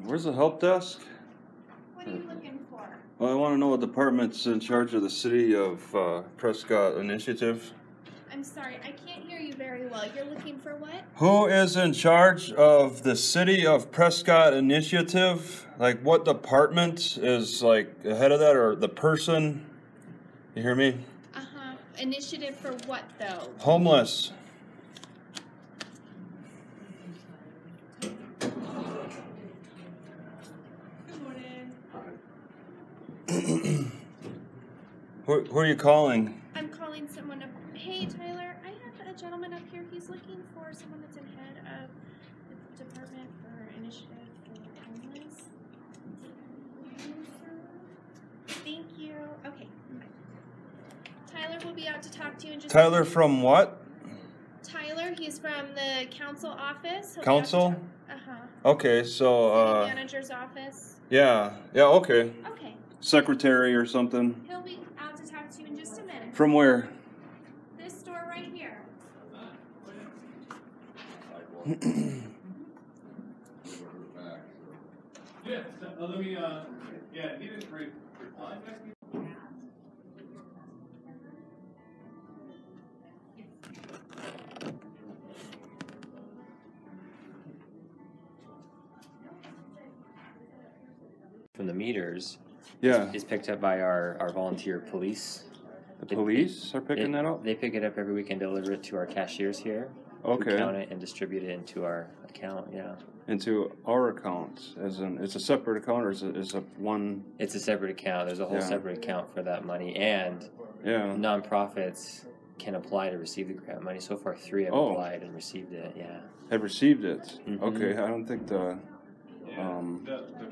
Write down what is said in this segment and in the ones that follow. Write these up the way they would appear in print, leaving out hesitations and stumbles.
Where's the help desk? What are you looking for? Well, I want to know what department's in charge of the City of Prescott initiative. I'm sorry, I can't hear you very well. You're looking for what? Who is in charge of the City of Prescott initiative? Like, what department is, like, ahead of that, or the person? You hear me? Uh-huh. Initiative for what, though? Homeless. Who are you calling? I'm calling someone up. Hey, Tyler, I have a gentleman up here. He's looking for someone that's in head of the Department for Initiative for Homeless. Thank you. Okay. Bye. Tyler will be out to talk to you in just Tyler a minute. from what? Tyler, he's from the council office. Council? Uh-huh. Okay, so, City manager's office. Yeah, okay. Okay. Secretary or something. He'll be out to talk to you in just a minute. From where? This store right here. Yeah, let me, yeah, he didn't reply. From the meters, Yeah. is picked up by our volunteer police. The police are picking that up? They pick it up every week and deliver it to our cashiers here. Okay. We count it and distribute it into our account, yeah. Into our account, as in, it's a separate account, or is it one? It's a separate account. There's a whole Yeah. separate account for that money, and Yeah. nonprofits can apply to receive the grant money. So far, 3 have applied and received it, yeah. Have received it? Mhm. Okay, I don't think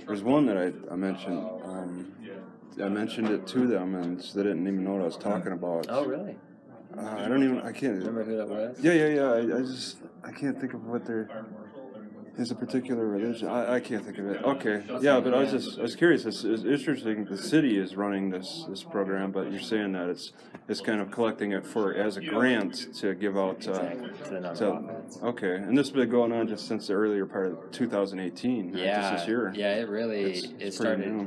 there's one that I mentioned. I mentioned it to them, and they didn't even know what I was talking about. Oh, really? I can't. Remember who that was? Yeah. I can't think of what is a particular religion. I can't think of it. Okay. Yeah, but I was curious. It's interesting. The city is running this program, but you're saying that it's kind of collecting it as a grant to give out Exactly, to the nonprofits. Okay, and this has been going on just since the earlier part of 2018. Yeah, just this year. Yeah, it started. new.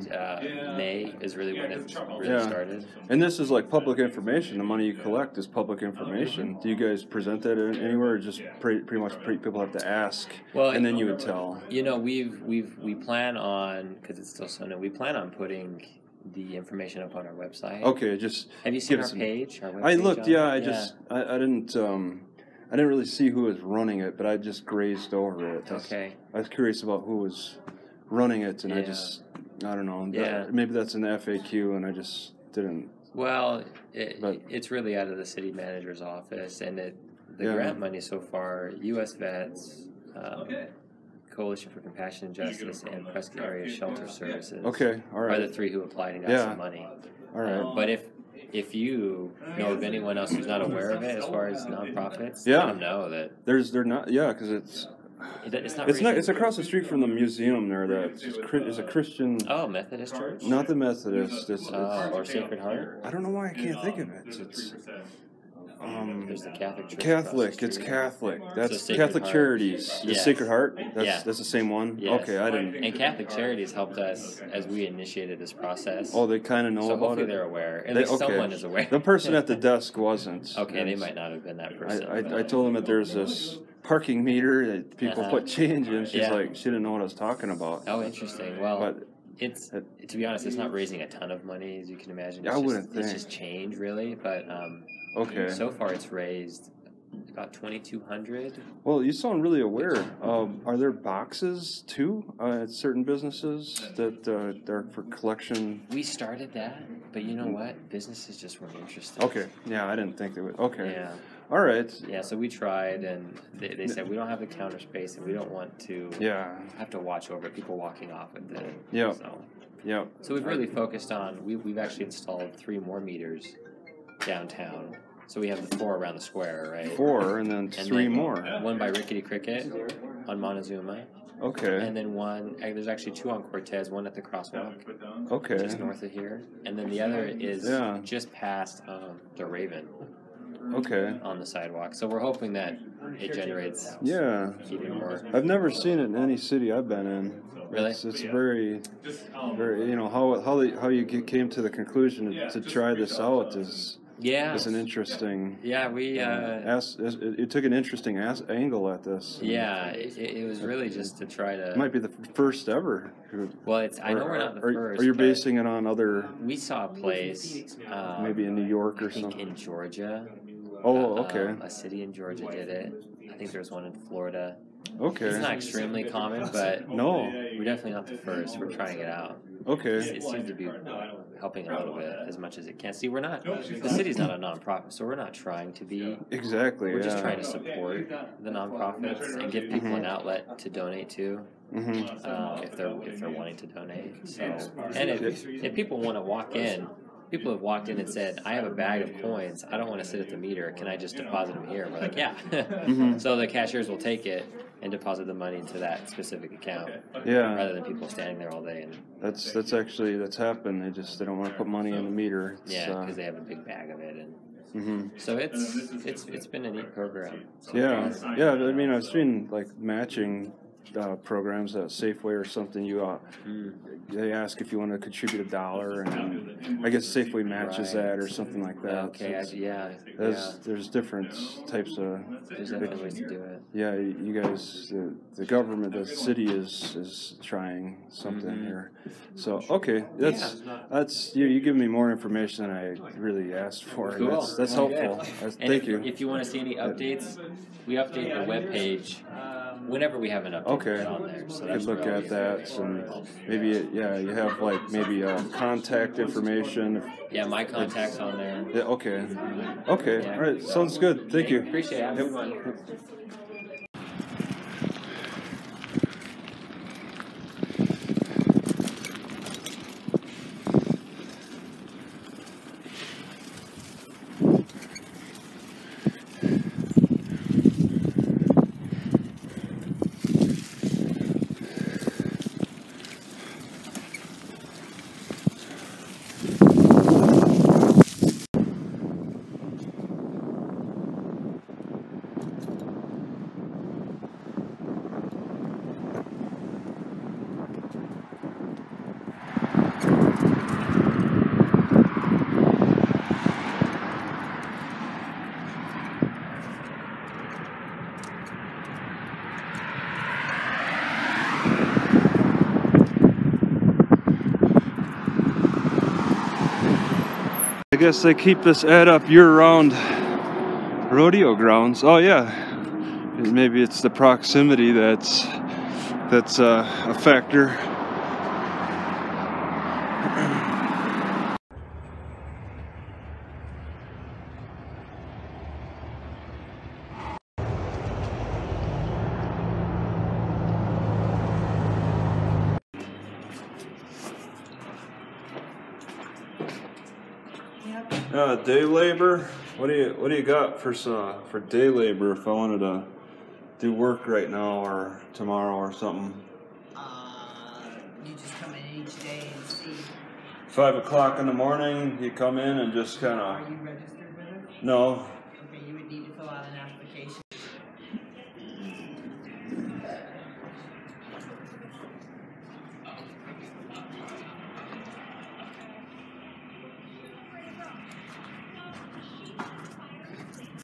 May is really when it really Yeah. started. And this is like public information. The money you collect is public information. Do you guys present that anywhere, or just pretty much people have to ask, and then you would tell? You know, we plan on, because it's still so new. We plan on putting the information up on our website. Okay, just have you seen our page? Our web I page looked. on Yeah, it? I didn't really see who was running it, but I just grazed over it. Okay. I was curious about who was running it, and I don't know. Yeah. Maybe that's in the FAQ, and I just didn't. Well, it's really out of the city manager's office, and the grant money so far, U.S. Vets, Coalition for Compassion and Justice, and Prescott Area Shelter Services are the 3 who applied and got some money. All right. But if you know of anyone else who's not aware of it, as far as nonprofits, let them know that they're not. Yeah, because it's across the street from the museum there. That is a Christian. Oh, Methodist church. Not the Methodist. It's or Sacred Heart. I don't know why I can't think of it. It's there's the Catholic church. Catholic. It's Catholic. That's so Catholic Heart. Charities. The Sacred Heart. That's the same one. Yes. Okay, I didn't. And Catholic Charities helped us as we initiated this process. Oh, they kind of know about hopefully it. they're aware. At least someone is aware. The person at the desk wasn't. Okay, they might not have been that person. I told them that there's this parking meter that people put change in. She's like, she didn't know what I was talking about. Oh, interesting. Well, it's to be honest, it's not raising a ton of money, as you can imagine. I wouldn't think. It's just change, really. But so far it's raised about $2,200. Well, you sound really aware. Are there boxes too at certain businesses that are for collection? We started that, but you know what? Businesses just weren't interested. Okay. Yeah, I didn't think they would. Okay. Yeah. All right. Yeah, so we tried, and they said we don't have the counter space, and we don't want to have to watch over people walking off with it. Yeah. So Yep. So we've really focused on, we've actually installed 3 more meters downtown. So we have the 4 around the square, right? 4 and then 3 more. One by Rickety Cricket on Montezuma. Okay. And then one, there's actually 2 on Cortez, one at the crosswalk. Okay. Just north of here. And then the other is just past the Raven. Okay. On the sidewalk. So we're hoping that it generates even more. I've never seen it in any city I've been in. Really? It's very, you know, how you came to the conclusion to try this out is an interesting. Yeah, we. It took an interesting angle at this. Yeah, it was really just to try to. It might be the first ever. Well, I know we're not the first. Or you're basing it on other. We saw a place. Maybe in New York or something. In Georgia. Oh, okay. A city in Georgia did it. I think there's one in Florida. Okay. It's not extremely common, but we're definitely not the first. We're trying it out. Okay. It seems to be helping a little bit as much as it can. See, we're not. The city's not a nonprofit, so we're not trying to be. Exactly. We're just trying to support the nonprofits and give people an outlet to donate to. If they're wanting to donate. So, and if people want to walk in. People have walked in and said, I have a bag of coins. I don't want to sit at the meter. Can I just deposit them here? We're like, yeah. So the cashiers will take it and deposit the money into that specific account. Yeah. Rather than people standing there all day. And that's happened. They don't want to put money in the meter. Because they have a big bag of it. And so it's been a neat program. Yeah. I mean, I've seen like matching programs at Safeway or something. They ask if you want to contribute $1, and I guess Safeway matches that or something like that. Okay, There's different types of. There's different ways to do it. Yeah, you guys, the government, the city is trying something here. So okay, that's you give me more information than I really asked for. Cool. That's helpful. Thank you. If you want to see any updates, we update the webpage whenever we have an update on there. So you could look at that, and maybe you have like maybe contact information. Yeah, my contact's on there. Yeah, okay. All right, sounds good. Thank you. Appreciate it. Have a good one. I guess they keep this ad up year-round rodeo grounds. Oh yeah, maybe it's the proximity that's a factor. Day labor. What do you got for day labor if I wanted to do work right now or tomorrow or something? You just come in each day and see. 5 o'clock in the morning, you come in and just kind of. Are you registered with us? No. Okay, you would need to fill out an application.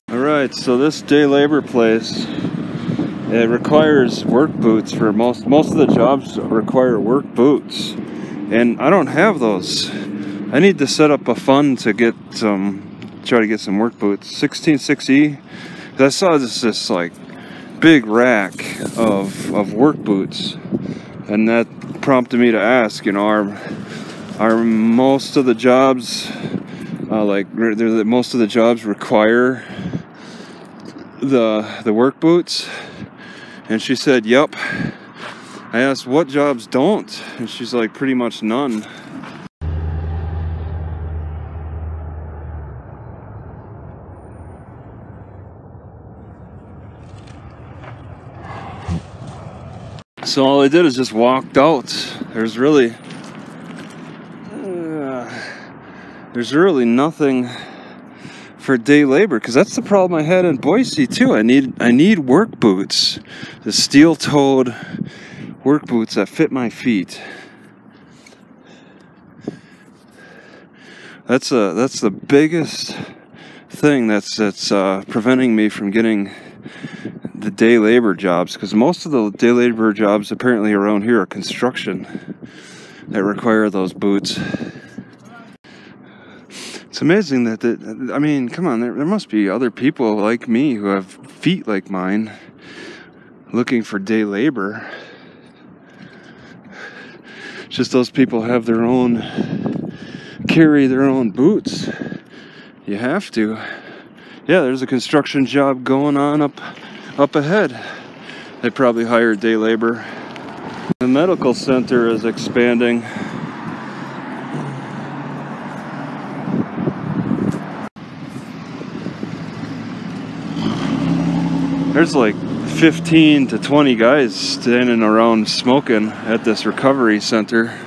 Alright, so this day labor place, it requires work boots for most of the jobs require work boots. And I don't have those. I need to set up a fund to try to get some work boots. 166E. I saw this like big rack of work boots. And that prompted me to ask, are most of the jobs most of the jobs require the work boots? And she said, yep. I asked what jobs don't, and she's like, pretty much none. So all I did is just walked out. There's really nothing for day labor, because that's the problem I had in Boise too. I need work boots, the steel-toed work boots that fit my feet. That's the biggest thing that's preventing me from getting the day labor jobs, because most of the day labor jobs apparently around here are construction that require those boots. It's amazing that I mean, come on, there must be other people like me who have feet like mine looking for day labor. It's just those people have carry their own boots. You have to. Yeah, there's a construction job going on up ahead. They probably hire day labor. The medical center is expanding. There's like 15 to 20 guys standing around smoking at this recovery center.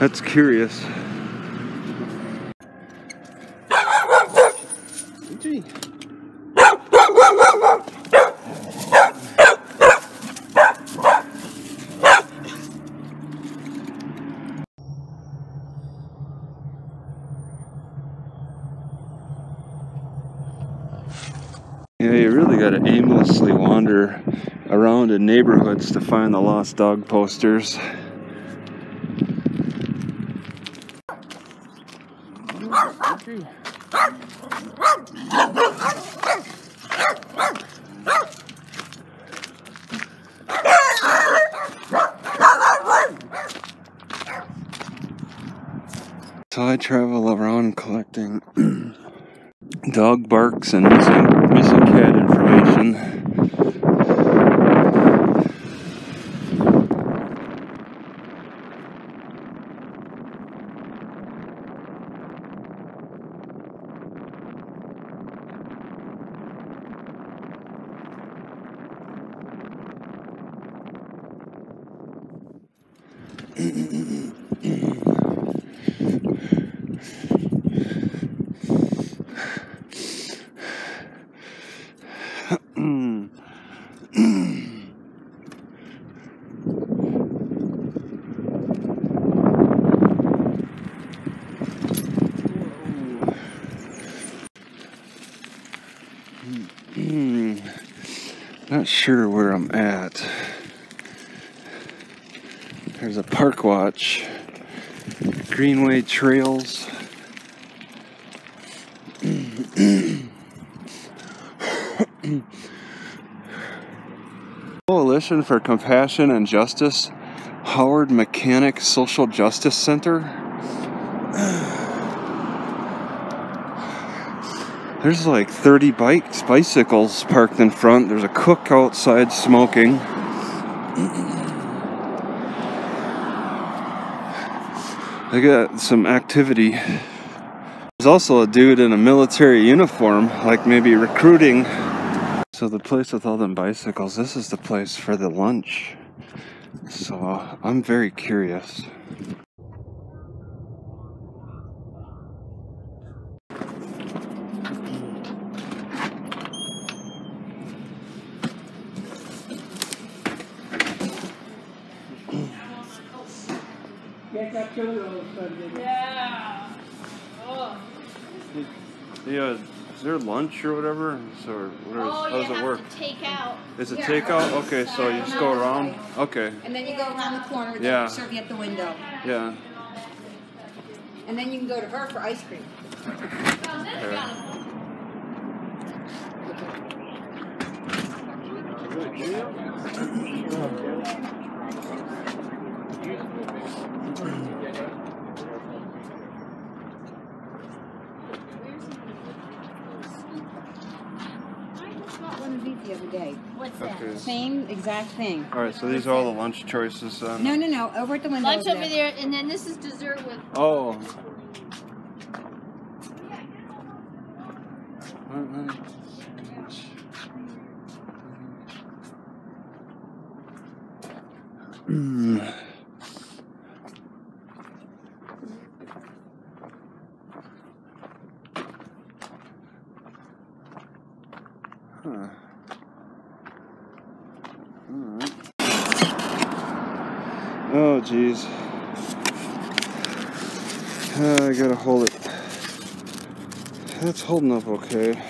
That's curious. Gee. Yeah, you really gotta aimlessly wander around in neighborhoods to find the lost dog posters. So I travel around collecting dog barks and missing cat information. Not sure where I'm at. There's a park watch, Greenway Trails. Coalition for Compassion and Justice, Howard Mechanic Social Justice Center. There's like 30 bicycles parked in front. There's a cook outside smoking. They got some activity. There's also a dude in a military uniform, like maybe recruiting. So the place with all them bicycles, this is the place for the lunch. So I'm very curious. Yeah. Oh. Yeah, is there lunch or whatever? So how does it work? Take out. Is it takeout? Okay, so you just go around. Okay. And then you go around the corner, Yeah. they'll serve you at the window. Yeah. And then you can go to her for ice cream. Okay. Same exact thing. All right, so these are all the lunch choices. No, no, no. Over at the window. Lunch over there, and then this is dessert with. Oh. Huh. Alright. Oh, geez. I gotta hold it. That's holding up okay.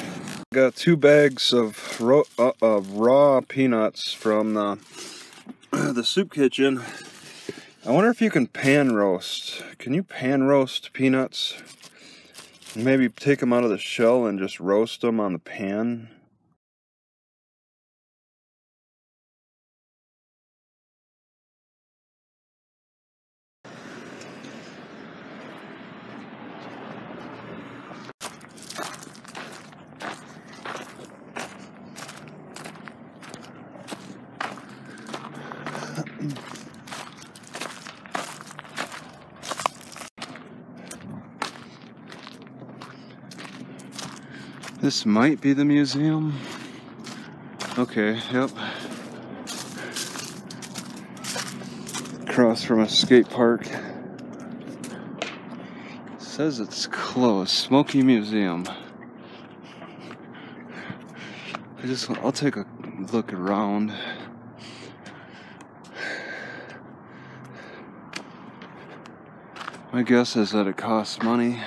Got 2 bags of raw peanuts from the soup kitchen. I wonder if you can pan roast. Can you pan roast peanuts? Maybe take them out of the shell and just roast them on the pan. This might be the museum. Okay, yep. Across from a skate park. Says it's closed. Smoky Museum. I'll take a look around. My guess is that it costs money.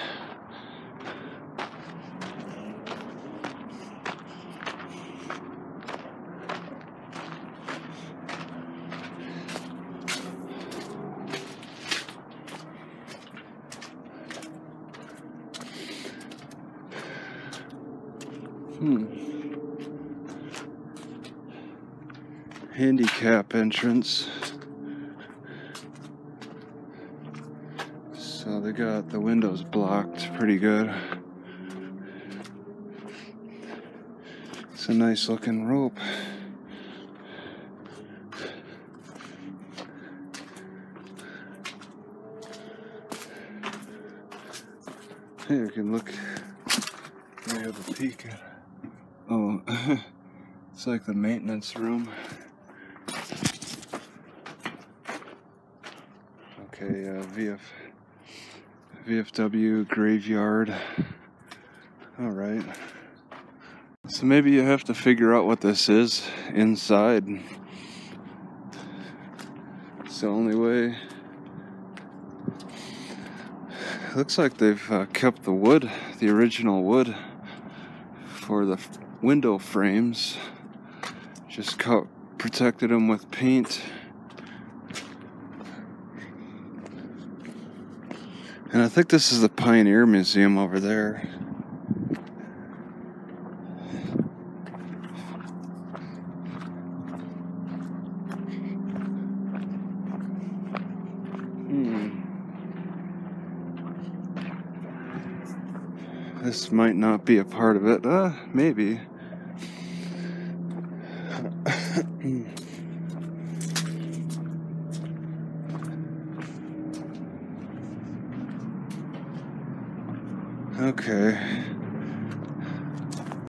Handicap entrance. So they got the windows blocked pretty good. It's a nice looking rope. Hey, you can look. Let me have a peek at it. Oh, it's like the maintenance room. Okay, VFW graveyard. All right. So maybe you have to figure out what this is inside. It's the only way. Looks like they've kept the wood, the original wood, for the window frames. Just protected them with paint. And I think this is the Pioneer Museum over there. This might not be a part of it. Maybe. Okay.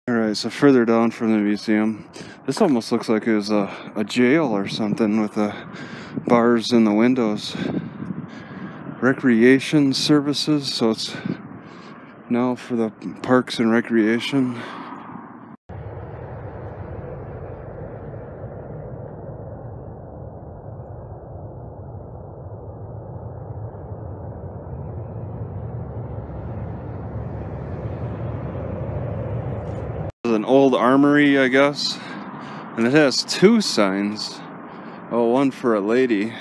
Alright, so further down from the museum, this almost looks like it was a jail or something with bars in the windows. Recreation services, so it's now for the parks and recreation. An old armory, I guess, and it has 2 signs. Oh, one for a lady